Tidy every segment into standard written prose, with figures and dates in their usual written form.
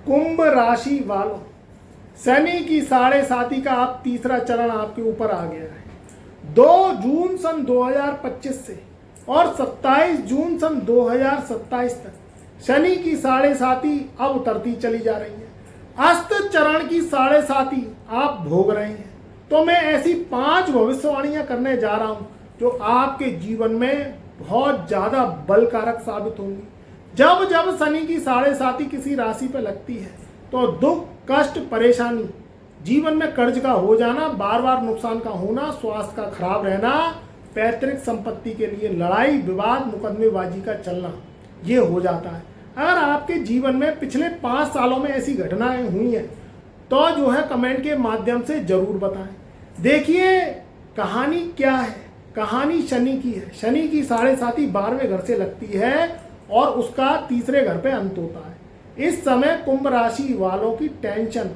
कुंभ राशि वालों, शनि की साढ़े साती का आप तीसरा चरण आपके ऊपर आ गया है। 2 जून सन 2025 से और 27 जून सन 2027 तक शनि की साढ़े साती अब उतरती चली जा रही है। अस्त चरण की साढ़े साती आप भोग रहे हैं। तो मैं ऐसी 5 भविष्यवाणियां करने जा रहा हूं जो आपके जीवन में बहुत ज्यादा बलकारक साबित होंगी। जब जब शनि की साढ़े साती किसी राशि पर लगती है तो दुख, कष्ट, परेशानी, जीवन में कर्ज का हो जाना, बार बार नुकसान का होना, स्वास्थ्य का खराब रहना, पैतृक संपत्ति के लिए लड़ाई, विवाद, मुकदमेबाजी का चलना, ये हो जाता है। अगर आपके जीवन में पिछले 5 सालों में ऐसी घटनाएं हुई हैं तो जो है कमेंट के माध्यम से जरूर बताएं। देखिए कहानी क्या है। कहानी शनि की है। शनि की साढ़े साती 12वें घर से लगती है और उसका तीसरे घर पे अंत होता है। इस समय कुंभ राशि वालों की टेंशन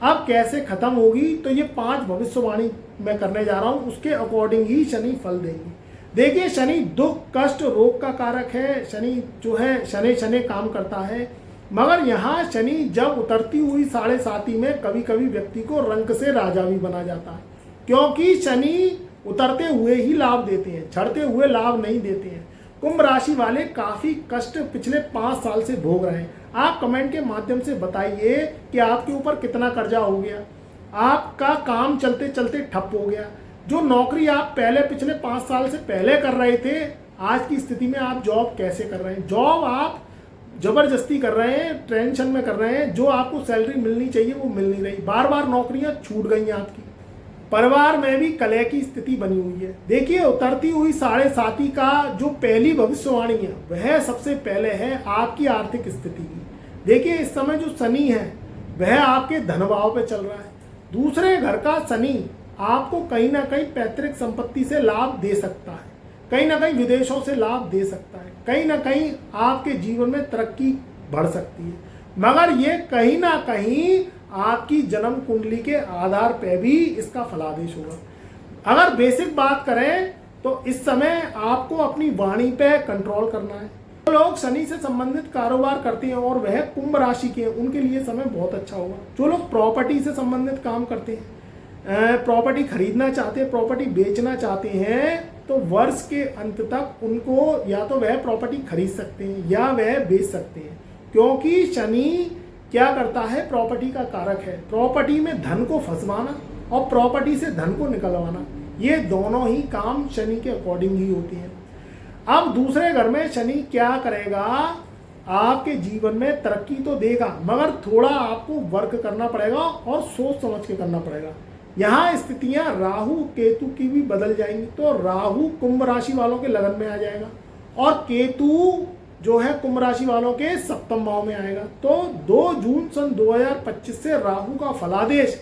अब कैसे खत्म होगी, तो ये 5 भविष्यवाणी मैं करने जा रहा हूं, उसके अकॉर्डिंग ही शनि फल देंगे। देखिए शनि दुख, कष्ट, रोग का कारक है। शनि जो है शनि शनि काम करता है, मगर यहाँ शनि जब उतरती हुई साढ़े साती में कभी कभी व्यक्ति को रंक से राजा भी बना जाता है, क्योंकि शनि उतरते हुए ही लाभ देते हैं, चढ़ते हुए लाभ नहीं देते हैं। कुंभ राशि वाले काफी कष्ट पिछले 5 साल से भोग रहे हैं। आप कमेंट के माध्यम से बताइए कि आपके ऊपर कितना कर्जा हो गया, आपका काम चलते चलते ठप हो गया, जो नौकरी आप पहले पिछले 5 साल से पहले कर रहे थे, आज की स्थिति में आप जॉब कैसे कर रहे हैं, जॉब आप जबरदस्ती कर रहे हैं, टेंशन में कर रहे हैं, जो आपको सैलरी मिलनी चाहिए वो मिल नहीं रही, बार बार नौकरियां छूट गई हैं आपकी, परिवार में भी कलह की स्थिति बनी हुई है। देखिए उतरती हुई साढ़े साती का जो पहली भविष्यवाणी है वह सबसे पहले है आपकी आर्थिक स्थिति की। देखिए इस समय जो शनि है वह आपके धन भाव पे चल रहा है। दूसरे घर का शनि आपको कहीं ना कहीं पैतृक संपत्ति से लाभ दे सकता है, कहीं ना कहीं विदेशों से लाभ दे सकता है, कहीं ना कहीं आपके जीवन में तरक्की बढ़ सकती है, मगर ये कहीं ना कहीं आपकी जन्म कुंडली के आधार पर भी इसका फलादेश होगा। अगर बेसिक बात करें तो इस समय आपको अपनी वाणी पे कंट्रोल करना है। जो लोग शनि से संबंधित कारोबार करते हैं और वह कुंभ राशि के हैं, उनके लिए समय बहुत अच्छा होगा। जो लोग प्रॉपर्टी से संबंधित काम करते हैं, प्रॉपर्टी खरीदना चाहते हैं, प्रॉपर्टी बेचना चाहते हैं, तो वर्ष के अंत तक उनको या तो वह प्रॉपर्टी खरीद सकते हैं या वह बेच सकते हैं, क्योंकि शनि क्या करता है, प्रॉपर्टी का कारक है। प्रॉपर्टी में धन को फंसवाना और प्रॉपर्टी से धन को निकलवाना, ये दोनों ही काम शनि के अकॉर्डिंग ही होती हैं। अब दूसरे घर में शनि क्या करेगा, आपके जीवन में तरक्की तो देगा, मगर थोड़ा आपको वर्क करना पड़ेगा और सोच समझ के करना पड़ेगा। यहाँ स्थितियां राहु केतु की भी बदल जाएंगी। तो राहु कुंभ राशि वालों के लगन में आ जाएगा और केतु जो है कुंभ राशि वालों के 7वें भाव में आएगा। तो 2 जून सन 2025 से राहु का फलादेश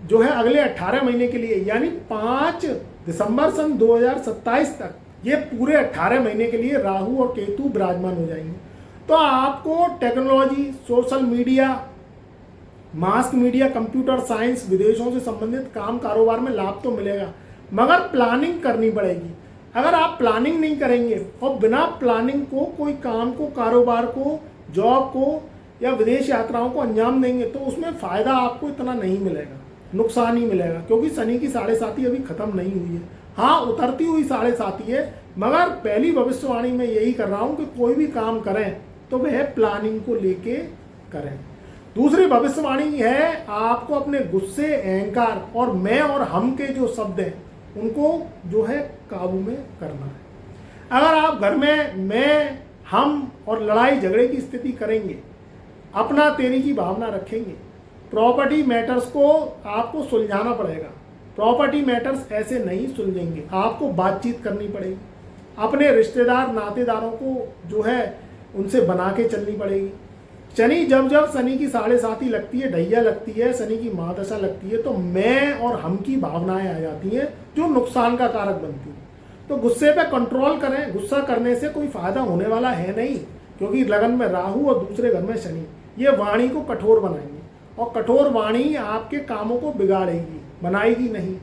जो है अगले 18 महीने के लिए, यानी 5 दिसंबर सन 2027 तक, ये पूरे 18 महीने के लिए राहु और केतु विराजमान हो जाएंगे। तो आपको technology, social media, mass media, computer science, विदेशों से संबंधित काम कारोबार में लाभ तो मिलेगा, मगर प्लानिंग करनी पड़ेगी। अगर आप प्लानिंग नहीं करेंगे और बिना प्लानिंग को कोई काम को, कारोबार को, जॉब को या विदेश यात्राओं को अंजाम देंगे तो उसमें फ़ायदा आपको इतना नहीं मिलेगा, नुकसान ही मिलेगा, क्योंकि शनि की साढ़े साती अभी ख़त्म नहीं हुई है। हाँ उतरती हुई साढ़े साती है, मगर पहली भविष्यवाणी में यही कर रहा हूँ कि कोई भी काम करें तो वह प्लानिंग को लेके करें। दूसरी भविष्यवाणी है आपको अपने गुस्से, अहंकार और मैं और हम के जो शब्द हैं उनको जो है काबू में करना है। अगर आप घर में मैं, हम और लड़ाई झगड़े की स्थिति करेंगे, अपना तेरी की भावना रखेंगे, प्रॉपर्टी मैटर्स को आपको सुलझाना पड़ेगा। प्रॉपर्टी मैटर्स ऐसे नहीं सुलझेंगे, आपको बातचीत करनी पड़ेगी, अपने रिश्तेदार नातेदारों को जो है उनसे बना के चलनी पड़ेगी। शनि जब जब शनि की साढ़े साती लगती है, ढैया लगती है, शनि की महादशा लगती है, तो मैं और हम की भावनाएं आ जाती हैं जो नुकसान का कारक बनती हैं। तो गुस्से पे कंट्रोल करें। गुस्सा करने से कोई फायदा होने वाला है नहीं, क्योंकि लगन में राहु और दूसरे घर में शनि, ये वाणी को कठोर बनाएंगे और कठोर वाणी आपके कामों को बिगाड़ेगी, बनाएगी नहीं।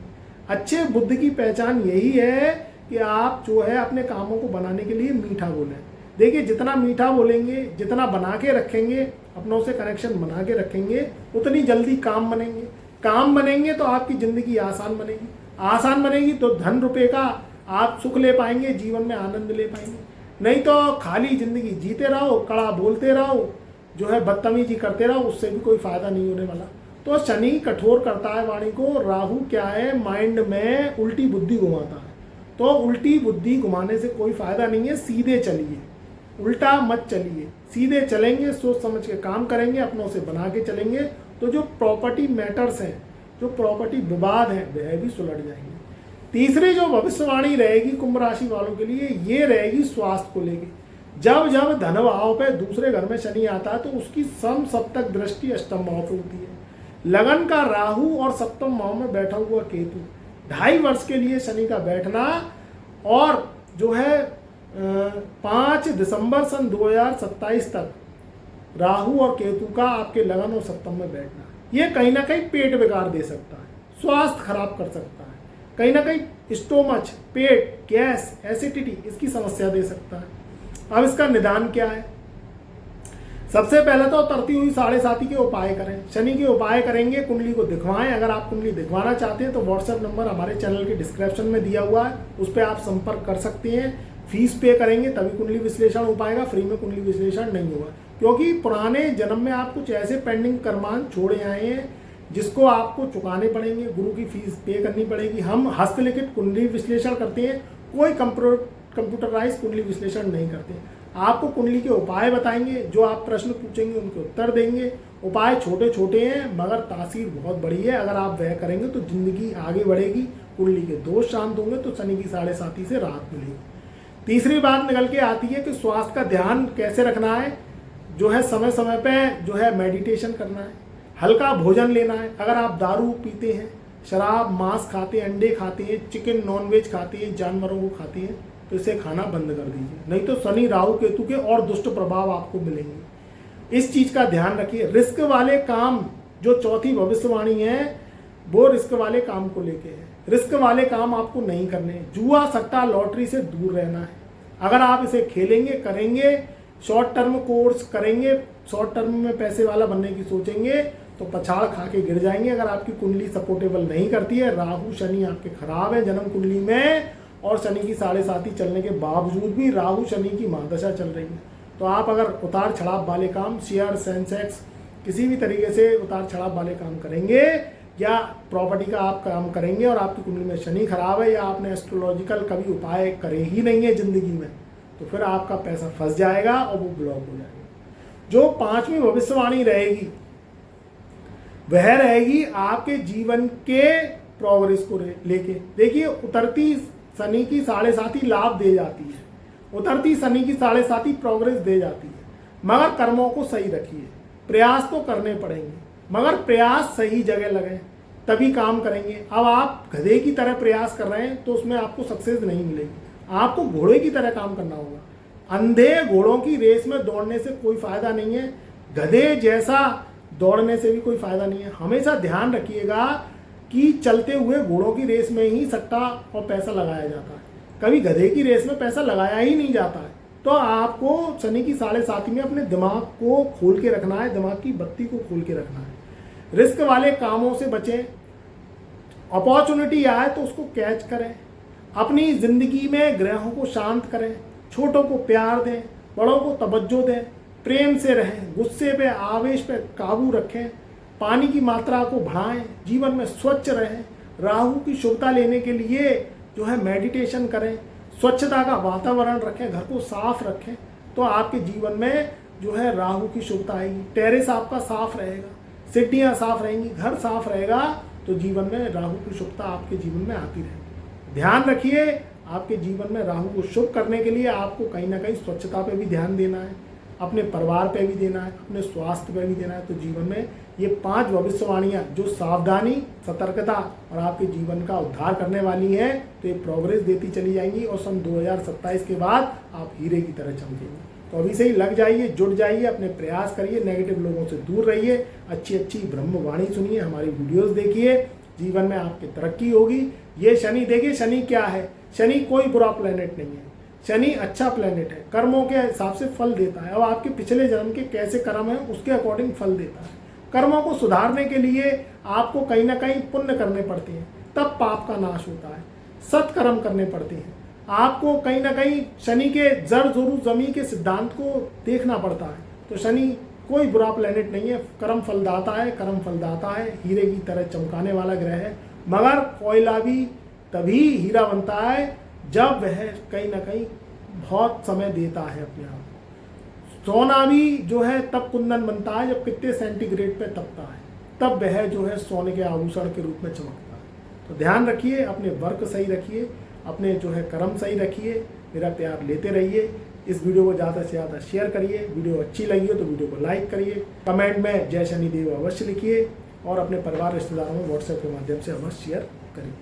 अच्छे बुद्ध की पहचान यही है कि आप जो है अपने कामों को बनाने के लिए मीठा बोलें। देखिए जितना मीठा बोलेंगे, जितना बना के रखेंगे, अपनों से कनेक्शन बना के रखेंगे, उतनी जल्दी काम बनेंगे। काम बनेंगे तो आपकी ज़िंदगी आसान बनेगी, आसान बनेगी तो धन रुपये का आप सुख ले पाएंगे, जीवन में आनंद ले पाएंगे। नहीं तो खाली ज़िंदगी जीते रहो, कड़ा बोलते रहो, जो है बदतमीजी करते रहो, उससे भी कोई फ़ायदा नहीं होने वाला। तो शनि कठोर करता है वाणी को। राहु क्या है, माइंड में उल्टी बुद्धि घुमाता है। तो उल्टी बुद्धि घुमाने से कोई फ़ायदा नहीं है, सीधे चलिए, उल्टा मत चलिए, सीधे चलेंगे, सोच समझ के काम करेंगे, अपनों से बना के चलेंगे, तो जो प्रॉपर्टी मैटर्स हैं, जो प्रॉपर्टी विवाद हैं, वह भी सुलझ जाएंगे। तीसरी जो भविष्यवाणी रहेगी कुंभ राशि वालों के लिए, ये रहेगी स्वास्थ्य को लेके। जब जब धन भाव पे दूसरे घर में शनि आता है तो उसकी सम सप्तक दृष्टि अष्टम भाव पे होती है। लगन का राहु और सप्तम भाव में बैठा हुआ केतु, 2.5 वर्ष के लिए शनि का बैठना, और जो है 5 दिसंबर सन 2027 तक राहु और केतु का आपके लगन और सप्तम में बैठना, ये कहीं ना कहीं पेट बिगाड़ दे सकता है, स्वास्थ्य खराब कर सकता है, कहीं ना कहीं स्टोमच, पेट, गैस, एसिडिटी, इसकी समस्या दे सकता है। अब इसका निदान क्या है? सबसे पहले तो उतरती हुई 7.5 के उपाय करें। शनि के उपाय करेंगे, कुंडली को दिखवाएं। अगर आप कुंडली दिखवाना चाहते हैं तो व्हाट्सएप नंबर हमारे चैनल के डिस्क्रिप्शन में दिया हुआ है, उस पर आप संपर्क कर सकते हैं। फीस पे करेंगे तभी कुंडली विश्लेषण हो पाएगा, फ्री में कुंडली विश्लेषण नहीं होगा, क्योंकि पुराने जन्म में आप कुछ ऐसे पेंडिंग कर्मान छोड़े आए हैं जिसको आपको चुकाने पड़ेंगे, गुरु की फीस पे करनी पड़ेगी। हम हस्तलिखित कुंडली विश्लेषण करते हैं, कोई कंप्यूटराइज कुंडली विश्लेषण नहीं करते। आपको कुंडली के उपाय बताएंगे, जो आप प्रश्न पूछेंगे उनके उत्तर देंगे। उपाय छोटे छोटे हैं मगर तासीर बहुत बड़ी है। अगर आप वह करेंगे तो जिंदगी आगे बढ़ेगी, कुंडली के दोष शांत होंगे, तो शनि की 7.5 से राहत मिलेगी। तीसरी बात निकल के आती है कि स्वास्थ्य का ध्यान कैसे रखना है। जो है समय समय पे जो है मेडिटेशन करना है, हल्का भोजन लेना है। अगर आप दारू पीते हैं, शराब, मांस खाते हैं, अंडे खाते हैं, चिकन, नॉनवेज खाते हैं, जानवरों को खाते हैं, तो इसे खाना बंद कर दीजिए, नहीं तो शनि राहु केतु के और दुष्ट प्रभाव आपको मिलेंगे। इस चीज़ का ध्यान रखिए। रिस्क वाले काम, जो चौथी भविष्यवाणी है, वो रिस्क वाले काम को लेके है। रिस्क वाले काम आपको नहीं करने। जुआ, सट्टा, लॉटरी से दूर रहना है। अगर आप इसे खेलेंगे, करेंगे, शॉर्ट टर्म कोर्स करेंगे, शॉर्ट टर्म में पैसे वाला बनने की सोचेंगे, तो पछाड़ खा के गिर जाएंगे। अगर आपकी कुंडली सपोर्टेबल नहीं करती है, राहु शनि आपके खराब है जन्म कुंडली में, और शनि की 7.5 चलने के बावजूद भी राहु शनि की महादशा चल रही है, तो आप अगर उतार चढ़ाव वाले काम, शेयर, सेंसेक्स, किसी भी तरीके से उतार चढ़ाव वाले काम करेंगे, या प्रॉपर्टी का आप काम करेंगे और आपकी कुंडली में शनि खराब है, या आपने एस्ट्रोलॉजिकल कभी उपाय करे ही नहीं है जिंदगी में, तो फिर आपका पैसा फंस जाएगा और वो ब्लॉक हो जाएगा। जो 5वीं भविष्यवाणी रहेगी वह रहेगी आपके जीवन के प्रोग्रेस को लेके। देखिए, उतरती शनि की 7.5 लाभ दे जाती है, उतरती शनि की 7.5 प्रोग्रेस दे जाती है, मगर कर्मों को सही रखिए। प्रयास तो करने पड़ेंगे, मगर प्रयास सही जगह लगे तभी काम करेंगे। अब आप गधे की तरह प्रयास कर रहे हैं तो उसमें आपको सक्सेस नहीं मिलेगी, आपको घोड़े की तरह काम करना होगा। अंधे घोड़ों की रेस में दौड़ने से कोई फायदा नहीं है, गधे जैसा दौड़ने से भी कोई फायदा नहीं है। हमेशा ध्यान रखिएगा कि चलते हुए घोड़ों की रेस में ही सट्टा और पैसा लगाया जाता है, कभी गधे की रेस में पैसा लगाया ही नहीं जाता है। तो आपको शनि की 7.5 में अपने दिमाग को खोल के रखना है, दिमाग की बत्ती को खोल के रखना है। रिस्क वाले कामों से बचें, अपॉर्चुनिटी आए तो उसको कैच करें, अपनी ज़िंदगी में ग्रहों को शांत करें, छोटों को प्यार दें, बड़ों को तवज्जो दें, प्रेम से रहें, गुस्से पे, आवेश पे काबू रखें, पानी की मात्रा को बढ़ाएं, जीवन में स्वच्छ रहें। राहु की शुभता लेने के लिए जो है मेडिटेशन करें, स्वच्छता का वातावरण रखें, घर को साफ रखें, तो आपके जीवन में जो है राहु की शुभता आएगी। टेरेस आपका साफ रहेगा, सीढ़ियाँ साफ रहेंगी, घर साफ रहेगा, तो जीवन में राहु की शुभता आपके जीवन में आती रहेगी। ध्यान रखिए, आपके जीवन में राहु को शुभ करने के लिए आपको कहीं ना कहीं स्वच्छता पे भी ध्यान देना है, अपने परिवार पे भी देना है, अपने स्वास्थ्य पे भी देना है। तो जीवन में ये 5 भविष्यवाणियाँ जो सावधानी, सतर्कता और आपके जीवन का उद्धार करने वाली हैं, तो ये प्रोग्रेस देती चली जाएंगी और सन 2027 के बाद आप हीरे की तरह चमकेंगे। तो अभी से ही लग जाइए, जुड़ जाइए, अपने प्रयास करिए, नेगेटिव लोगों से दूर रहिए, अच्छी अच्छी ब्रह्मवाणी सुनिए, हमारी वीडियोस देखिए, जीवन में आपकी तरक्की होगी। ये शनि, देखिए शनि क्या है, शनि कोई बुरा प्लेनेट नहीं है, शनि अच्छा प्लेनेट है, कर्मों के हिसाब से फल देता है। अब आपके पिछले जन्म के कैसे कर्म हैं उसके अकॉर्डिंग फल देता है। कर्मों को सुधारने के लिए आपको कहीं ना कहीं पुण्य करने पड़ते हैं, तब पाप का नाश होता है। सत्कर्म करने पड़ते हैं, आपको कहीं ना कहीं शनि के जर जोरू जमी के सिद्धांत को देखना पड़ता है। तो शनि कोई बुरा प्लेनेट नहीं है, कर्म फलदाता है, कर्म फलदाता है, हीरे की तरह चमकाने वाला ग्रह है। मगर कोयला भी तभी हीरा बनता है जब वह कहीं ना कहीं बहुत समय देता है अपने आप को। सोना भी जो है तब कुंदन बनता है जब कितने सेंटीग्रेड पे तपता है, तब वह जो है सोने के आभूषण के रूप में चमकता है। तो ध्यान रखिए, अपने वर्क सही रखिए, अपने जो है कर्म सही रखिए, मेरा प्यार लेते रहिए। इस वीडियो को ज़्यादा से ज़्यादा शेयर करिए। वीडियो अच्छी लगी हो तो वीडियो को लाइक करिए, कमेंट में जय शनिदेव अवश्य लिखिए और अपने परिवार रिश्तेदारों में व्हाट्सएप के माध्यम से अवश्य शेयर करिए।